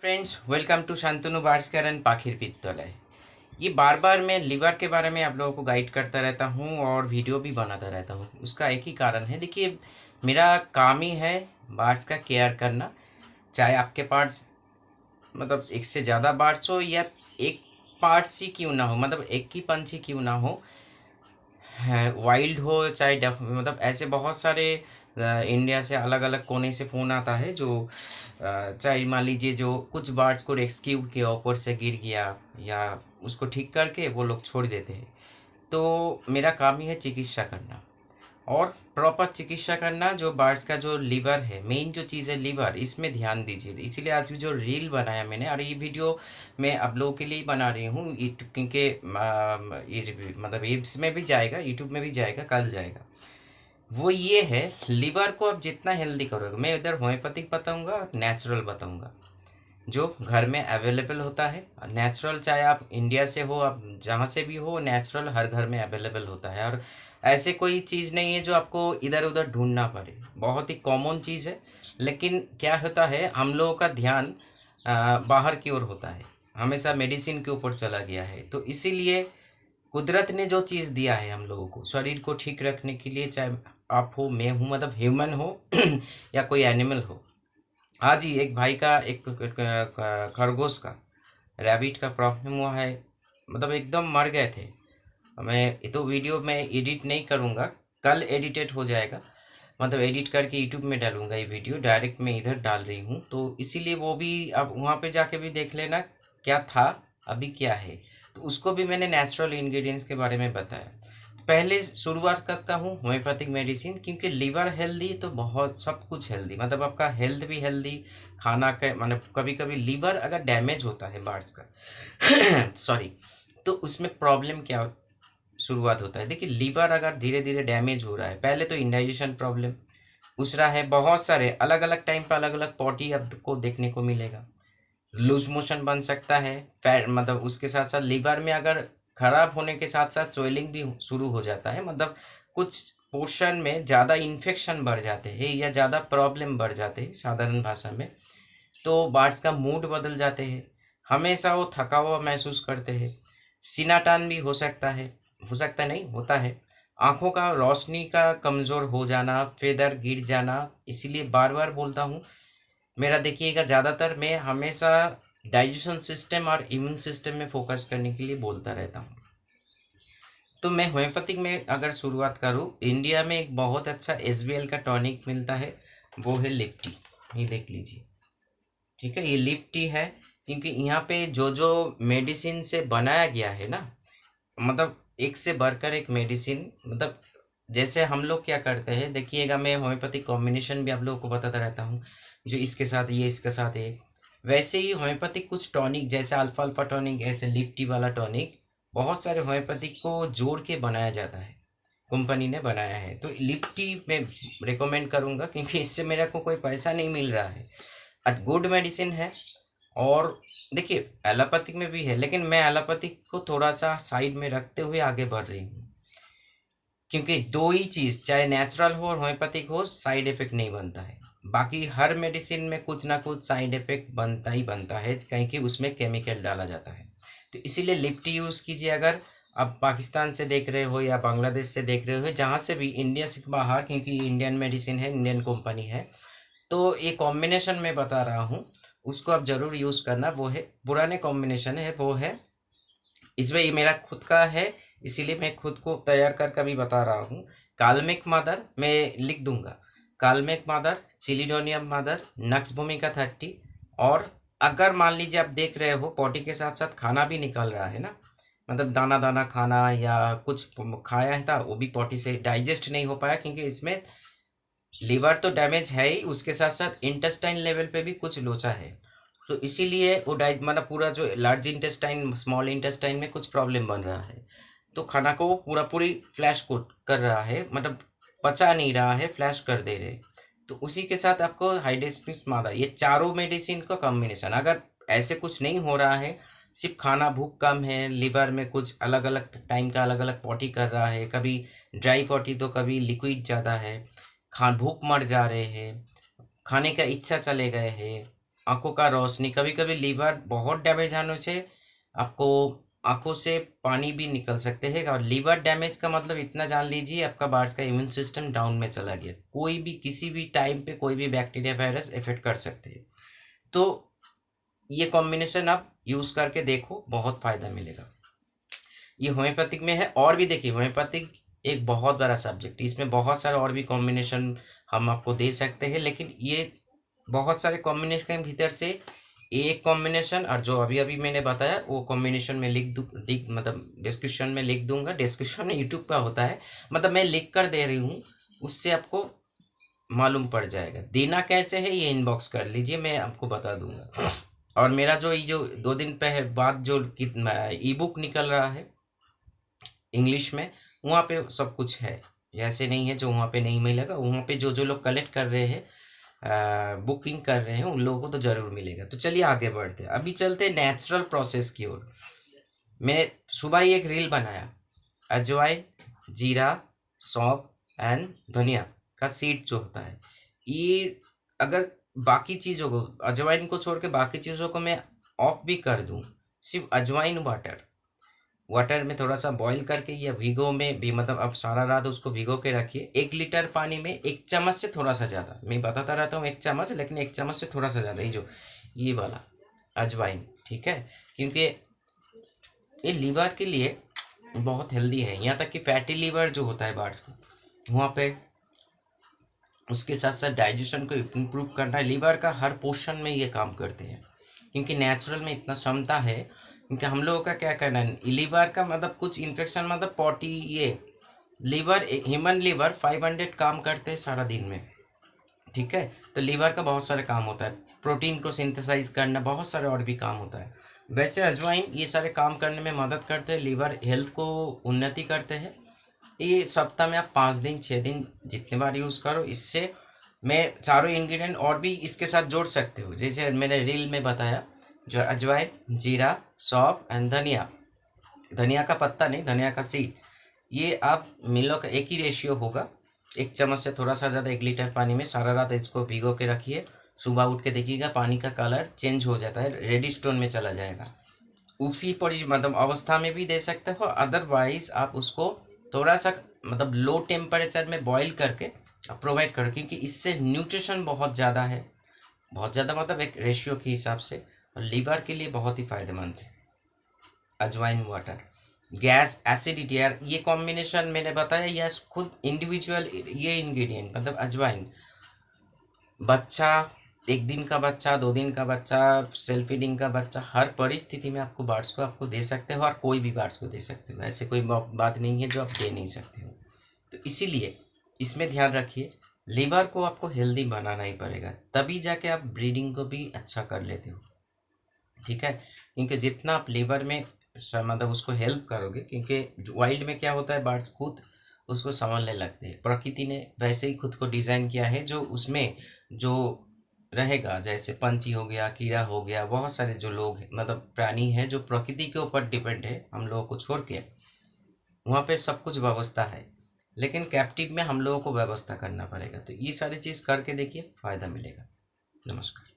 Friends, welcome to Shantanu Bhaskar and Pakhir Vidyalaya. ये बार बार मैं liver के बारे में आप लोगों को गाइड करता रहता हूँ और वीडियो भी बनाता रहता हूँ। उसका एक ही कारण है, देखिए मेरा काम ही है पार्ट्स का केयर करना। चाहे आपके पार्ट्स मतलब एक से ज़्यादा पार्ट्स हो या एक पार्ट्स ही क्यों ना हो, मतलब एक ही पंछी क्यों ना हो, है वाइल्ड हो चाहे मतलब ऐसे बहुत सारे इंडिया से अलग अलग कोने से फ़ोन आता है जो चाहे मान लीजिए जो कुछ बर्ड्स को रेस्क्यू किया, ऊपर से गिर गया या उसको ठीक करके वो लोग छोड़ देते हैं। तो मेरा काम ही है चिकित्सा करना और प्रॉपर चिकित्सा करना। जो बर्ड्स का जो लीवर है, मेन जो चीज़ है लीवर, इसमें ध्यान दीजिए। इसीलिए आज भी जो रील बनाया मैंने, और ये वीडियो मैं आप लोगों के लिए ही बना रही हूँ, क्योंकि ये मतलब इसमें भी जाएगा, यूट्यूब में भी जाएगा, कल जाएगा। वो ये है, लीवर को आप जितना हेल्दी करोगे, मैं इधर होम्योपैथिक बताऊंगा और नेचुरल बताऊंगा जो घर में अवेलेबल होता है। नेचुरल चाहे आप इंडिया से हो, आप जहाँ से भी हो, नेचुरल हर घर में अवेलेबल होता है। और ऐसे कोई चीज़ नहीं है जो आपको इधर उधर ढूंढना पड़े, बहुत ही कॉमन चीज़ है। लेकिन क्या होता है, हम लोगों का ध्यान बाहर की ओर होता है, हमेशा मेडिसिन के ऊपर चला गया है। तो इसीलिए कुदरत ने जो चीज़ दिया है हम लोगों को शरीर को ठीक रखने के लिए, चाहे आप हो, मैं हूँ, मतलब ह्यूमन हो या कोई एनिमल हो। आज ही एक भाई का एक खरगोश का, रैबिट का प्रॉब्लम हुआ है, मतलब एकदम मर गए थे। मैं ये तो वीडियो में एडिट नहीं करूँगा, कल एडिटेड हो जाएगा, मतलब एडिट करके यूट्यूब में डालूंगा। ये वीडियो डायरेक्ट मैं इधर डाल रही हूँ, तो इसीलिए वो भी अब वहाँ पे जाके भी देख लेना क्या था, अभी क्या है। तो उसको भी मैंने नेचुरल इंग्रेडिएंट्स के बारे में बताया। पहले शुरुआत करता हूँ होम्योपैथिक मेडिसिन, क्योंकि लीवर हेल्दी तो बहुत सब कुछ हेल्दी, मतलब आपका हेल्थ भी हेल्दी। खाना का मतलब कभी कभी लीवर अगर डैमेज होता है बर्ड्स का सॉरी, तो उसमें प्रॉब्लम क्या शुरुआत होता है। देखिए लीवर अगर धीरे धीरे डैमेज हो रहा है, पहले तो इंडाइजेशन प्रॉब्लम, दूसरा है बहुत सारे अलग अलग टाइम पर अलग अलग पॉटी आपको देखने को मिलेगा। लूज मोशन बन सकता है, फैट मतलब उसके साथ साथ लीवर में अगर खराब होने के साथ साथ स्वेलिंग भी शुरू हो जाता है, मतलब कुछ पोर्शन में ज़्यादा इन्फेक्शन बढ़ जाते हैं या ज़्यादा प्रॉब्लम बढ़ जाते हैं साधारण भाषा में। तो बर्ड्स का मूड बदल जाते हैं, हमेशा वो थका हुआ महसूस करते हैं। सीना तान भी हो सकता है, हो सकता नहीं, होता है। आँखों का रोशनी का कमज़ोर हो जाना, फेदर गिर जाना। इसीलिए बार बार बोलता हूँ, मेरा देखिएगा ज़्यादातर मैं हमेशा डाइजेशन सिस्टम और इम्यून सिस्टम में फोकस करने के लिए बोलता रहता हूँ। तो मैं होम्योपैथिक में अगर शुरुआत करूँ, इंडिया में एक बहुत अच्छा एसबीएल का टॉनिक मिलता है, वो है लिप्टी। ये देख लीजिए, ठीक है, ये लिप्टी है। क्योंकि यहाँ पे जो जो मेडिसिन से बनाया गया है ना, मतलब एक से बढ़कर एक मेडिसिन, मतलब जैसे हम लोग क्या करते हैं, देखिएगा मैं होम्योपैथिक कॉम्बिनेशन भी आप लोगों को बताता रहता हूँ, जो इसके साथ ये, इसके साथ ये। वैसे ही होम्योपैथिक कुछ टॉनिक, जैसे अल्फा अल्फा टॉनिक, ऐसे लिप्टी वाला टॉनिक, बहुत सारे होम्योपैथिक को जोड़ के बनाया जाता है, कंपनी ने बनाया है। तो लिप्टी मैं रिकमेंड करूँगा, क्योंकि इससे मेरे को कोई पैसा नहीं मिल रहा है। आज गुड मेडिसिन है। और देखिए एलोपैथिक में भी है, लेकिन मैं एलोपैथिक को थोड़ा सा साइड में रखते हुए आगे बढ़ रही हूँ, क्योंकि दो ही चीज़, चाहे नेचुरल हो और होम्योपैथिक हो, साइड इफेक्ट नहीं बनता है। बाकी हर मेडिसिन में कुछ ना कुछ साइड इफेक्ट बनता ही बनता है, कहीं कि उसमें केमिकल डाला जाता है। तो इसीलिए लिप्टी यूज़ कीजिए। अगर आप पाकिस्तान से देख रहे हो या बांग्लादेश से देख रहे हो, जहाँ से भी, इंडिया से बाहर, क्योंकि इंडियन मेडिसिन है, इंडियन कंपनी है, तो ये कॉम्बिनेशन में बता रहा हूँ, उसको आप ज़रूर यूज़ करना। वो है पुराने कॉम्बिनेशन है, वो है, इसमें ये मेरा खुद का है, इसीलिए मैं खुद को तैयार कर कभी बता रहा हूँ। काल्मिक मदर मैं लिख दूंगा, काल्मिक मदर, चिलिडोनियम मदर, नक्स भूमिका 30। और अगर मान लीजिए आप देख रहे हो पॉटी के साथ साथ खाना भी निकल रहा है ना, मतलब दाना दाना खाना या कुछ खाया है था, वो भी पॉटी से डाइजेस्ट नहीं हो पाया, क्योंकि इसमें लीवर तो डैमेज है ही, उसके साथ साथ इंटेस्टाइन लेवल पे भी कुछ लोचा है। तो इसीलिए वो मतलब पूरा जो लार्ज इंटेस्टाइन, स्मॉल इंटेस्टाइन में कुछ प्रॉब्लम बन रहा है। तो खाना को वो पूरा पूरी फ्लैश कोट कर रहा है, मतलब पचा नहीं रहा है, फ्लैश कर दे रहे। तो उसी के साथ आपको हाइड्रेस्टिस मादा, ये चारों मेडिसिन का कॉम्बिनेशन, अगर ऐसे कुछ नहीं हो रहा है, सिर्फ खाना भूख कम है, लिवर में कुछ अलग अलग टाइम का अलग अलग पॉटी कर रहा है, कभी ड्राई पॉटी तो कभी लिक्विड ज़्यादा है, भूख मर जा रहे हैं, खाने का इच्छा चले गए हैं, आँखों का रोशनी, कभी कभी लीवर बहुत डैमेज होने से आपको आँखों से पानी भी निकल सकते हैं। और लीवर डैमेज का मतलब इतना जान लीजिए, आपका बार्स का इम्यून सिस्टम डाउन में चला गया। कोई भी किसी भी टाइम पे कोई भी बैक्टीरिया वायरस इफेक्ट कर सकते हैं। तो ये कॉम्बिनेशन आप यूज़ करके देखो, बहुत फ़ायदा मिलेगा। ये होम्योपैथिक में है। और भी देखिए, होम्योपैथिक एक बहुत बड़ा सब्जेक्ट, इसमें बहुत सारे और भी कॉम्बिनेशन हम आपको दे सकते हैं, लेकिन ये बहुत सारे कॉम्बिनेशन के भीतर से एक कॉम्बिनेशन, और जो अभी अभी मैंने बताया वो कॉम्बिनेशन में मतलब डिस्क्रिप्शन में लिख दूंगा। डिस्क्रिप्शन में यूट्यूब का होता है, मतलब मैं लिख कर दे रही हूँ, उससे आपको मालूम पड़ जाएगा। देना कैसे है ये इनबॉक्स कर लीजिए, मैं आपको बता दूंगा। और मेरा जो 2 दिन बाद जो ई बुक निकल रहा है इंग्लिश में, वहाँ पे सब कुछ है। ऐसे नहीं है जो वहाँ पे नहीं मिलेगा, वहाँ पे जो लोग कलेक्ट कर रहे हैं, बुकिंग कर रहे हैं, उन लोगों को तो ज़रूर मिलेगा। तो चलिए आगे बढ़ते हैं, अभी चलते हैं नेचुरल प्रोसेस की ओर। मैंने सुबह ही एक रील बनाया, अजवाइन, जीरा, सौंफ एंड धनिया का सीड जो होता है, ये अगर बाकी चीज़ों को, अजवाइन को छोड़ के बाकी चीज़ों को मैं ऑफ भी कर दूं, सिर्फ अजवाइन वाटर में थोड़ा सा बॉईल करके या भिगो में भी, मतलब आप सारा रात उसको भिगो के रखिए। 1 लीटर पानी में 1 चम्मच से थोड़ा सा ज़्यादा, मैं बताता रहता हूँ 1 चम्मच, लेकिन 1 चम्मच से थोड़ा सा ज़्यादा, ये वाला अजवाइन, ठीक है। क्योंकि ये लीवर के लिए बहुत हेल्दी है। यहाँ तक कि फैटी लीवर जो होता है बार्स का, वहाँ पे उसके साथ साथ डाइजेशन को इम्प्रूव करना है। लीवर का हर पोर्शन में ये काम करते हैं, क्योंकि नेचुरल में इतना क्षमता है। क्योंकि हम लोगों का क्या करना है, लीवर का मतलब कुछ इन्फेक्शन, मतलब पॉटी, ये लीवर, ह्यूमन लीवर 500 काम करते हैं सारा दिन में, ठीक है। तो लीवर का बहुत सारे काम होता है, प्रोटीन को सिंथेसाइज करना, बहुत सारे और भी काम होता है। वैसे अजवाइन ये सारे काम करने में मदद करते हैं, लीवर हेल्थ को उन्नति करते हैं। ये सप्ताह में आप 5 दिन 6 दिन जितने बार यूज़ करो। इससे मैं चारों इंग्रेडिएंट और भी इसके साथ जोड़ सकते हो, जैसे मैंने रील में बताया, जो अजवाइन, जीरा, सौंफ एंड धनिया, धनिया का पत्ता नहीं, धनिया का सीड, ये आप मिलो का एक ही रेशियो होगा, 1 चम्मच से थोड़ा सा ज़्यादा। 1 लीटर पानी में सारा रात इसको भिगो के रखिए, सुबह उठ के देखिएगा पानी का कलर चेंज हो जाता है, रेडी स्टोन में चला जाएगा। उसी पर मतलब अवस्था में भी दे सकते हो, अदरवाइज आप उसको थोड़ा सा मतलब लो टेम्परेचर में बॉईल करके प्रोवाइड करो, क्योंकि इससे न्यूट्रिशन बहुत ज़्यादा है, बहुत ज़्यादा मतलब एक रेशियो के हिसाब से, और लीवर के लिए बहुत ही फायदेमंद है अजवाइन वाटर। गैस, एसिडिटी, यार ये कॉम्बिनेशन मैंने बताया, यह खुद इंडिविजुअल ये इंग्रेडिएंट, मतलब अजवाइन, बच्चा, 1 दिन का बच्चा, 2 दिन का बच्चा, सेल्फ फीडिंग का बच्चा, हर परिस्थिति में आपको बार्स को आपको दे सकते हो, और कोई भी बार्स को दे सकते हो। ऐसे कोई बात नहीं है जो आप दे नहीं सकते हो। तो इसीलिए इसमें ध्यान रखिए, लीवर को आपको हेल्दी बनाना ही पड़ेगा, तभी जाके आप ब्रीडिंग को भी अच्छा कर लेते हो, ठीक है। क्योंकि जितना आप लीवर में मतलब उसको हेल्प करोगे, क्योंकि वाइल्ड में क्या होता है, बर्ड्स खुद उसको संभालने लगते हैं। प्रकृति ने वैसे ही खुद को डिज़ाइन किया है, जो उसमें जो रहेगा, जैसे पंछी हो गया, कीड़ा हो गया, बहुत सारे जो लोग मतलब प्राणी हैं जो प्रकृति के ऊपर डिपेंड है, हम लोगों को छोड़ के, वहाँ पे सब कुछ व्यवस्था है, लेकिन कैप्टिव में हम लोगों को व्यवस्था करना पड़ेगा। तो ये सारी चीज़ करके देखिए, फ़ायदा मिलेगा। नमस्कार।